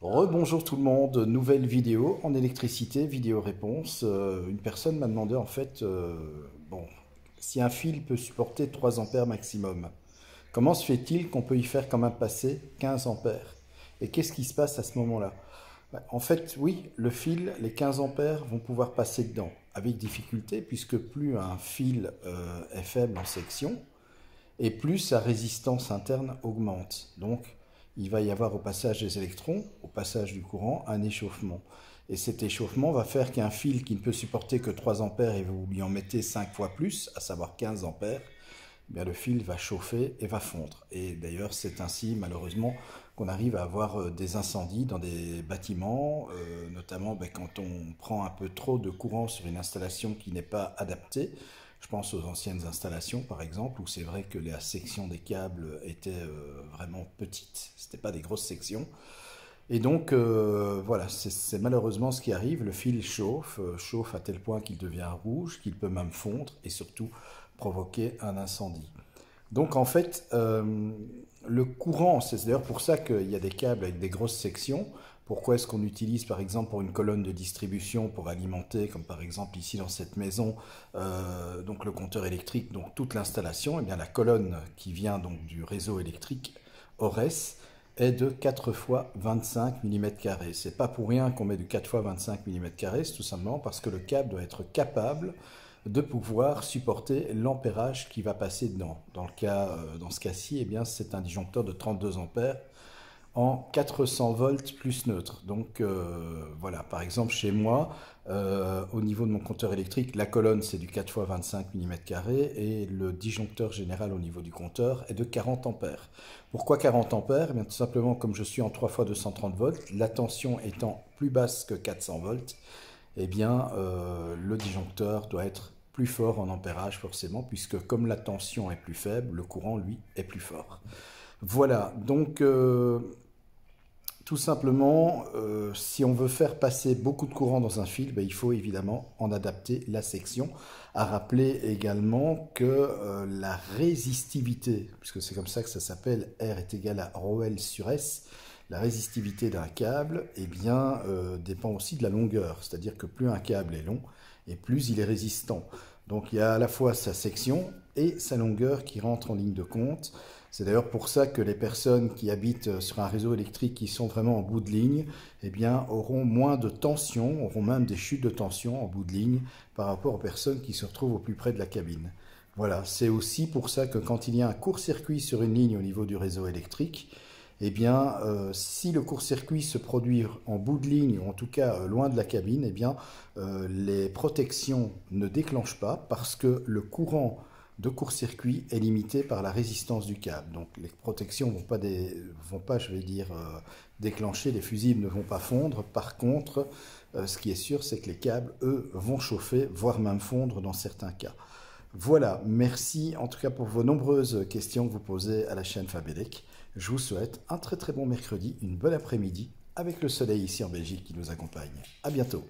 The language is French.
Rebonjour tout le monde, nouvelle vidéo en électricité, vidéo réponse. Une personne m'a demandé en fait, bon, si un fil peut supporter 3 ampères maximum, comment se fait-il qu'on peut y faire quand même passer 15 ampères? Et qu'est-ce qui se passe à ce moment-là? En fait, oui, le fil, les 15 ampères vont pouvoir passer dedans, avec difficulté, puisque plus un fil est faible en section, et plus sa résistance interne augmente. Donc, il va y avoir au passage des électrons, au passage du courant, un échauffement. Et cet échauffement va faire qu'un fil qui ne peut supporter que 3 ampères et vous lui en mettez 5 fois plus, à savoir 15 ampères, eh bien le fil va chauffer et va fondre. Et d'ailleurs, c'est ainsi, malheureusement, qu'on arrive à avoir des incendies dans des bâtiments, notamment quand on prend un peu trop de courant sur une installation qui n'est pas adaptée. Je pense aux anciennes installations, par exemple, où c'est vrai que la section des câbles était vraiment petite. C'était pas des grosses sections. Et donc, voilà, c'est malheureusement ce qui arrive. Le fil chauffe, chauffe à tel point qu'il devient rouge, qu'il peut même fondre et surtout provoquer un incendie. Donc, en fait, le courant, c'est d'ailleurs pour ça qu'il y a des câbles avec des grosses sections. Pourquoi est-ce qu'on utilise, par exemple, pour une colonne de distribution, pour alimenter, comme par exemple ici dans cette maison, donc le compteur électrique, donc toute l'installation, et bien la colonne qui vient donc du réseau électrique ORES est de 4 fois 25 mm². C'est pas pour rien qu'on met du 4 fois 25 mm², c'est tout simplement parce que le câble doit être capable de pouvoir supporter l'ampérage qui va passer dedans. Dans ce cas-ci, eh bien, c'est un disjoncteur de 32 ampères en 400 volts plus neutre. Donc voilà, par exemple chez moi, au niveau de mon compteur électrique, la colonne c'est du 4 fois 25 mm² et le disjoncteur général au niveau du compteur est de 40 ampères. Pourquoi 40 ampères? Eh bien, tout simplement comme je suis en 3 fois 230 volts, la tension étant plus basse que 400 volts, eh bien le disjoncteur doit être plus fort en ampérage forcément, puisque comme la tension est plus faible, le courant lui est plus fort. Voilà, donc tout simplement, si on veut faire passer beaucoup de courant dans un fil, ben, il faut évidemment en adapter la section. À rappeler également que la résistivité, puisque c'est comme ça que ça s'appelle, R est égal à ρL sur S, la résistivité d'un câble eh bien, dépend aussi de la longueur. C'est-à-dire que plus un câble est long, et plus il est résistant. Donc il y a à la fois sa section et sa longueur qui rentrent en ligne de compte. C'est d'ailleurs pour ça que les personnes qui habitent sur un réseau électrique qui sont vraiment en bout de ligne, eh bien, auront moins de tension, auront même des chutes de tension en bout de ligne par rapport aux personnes qui se retrouvent au plus près de la cabine. Voilà, c'est aussi pour ça que quand il y a un court-circuit sur une ligne au niveau du réseau électrique, eh bien, si le court-circuit se produit en bout de ligne, ou en tout cas loin de la cabine, eh bien, les protections ne déclenchent pas parce que le courant de court-circuit est limité par la résistance du câble. Donc les protections ne vont pas, je vais dire, déclencher, les fusibles ne vont pas fondre. Par contre, ce qui est sûr, c'est que les câbles, eux, vont chauffer, voire même fondre dans certains cas. Voilà, merci en tout cas pour vos nombreuses questions que vous posez à la chaîne Fabelec. Je vous souhaite un très très bon mercredi, une bonne après-midi, avec le soleil ici en Belgique qui nous accompagne. À bientôt.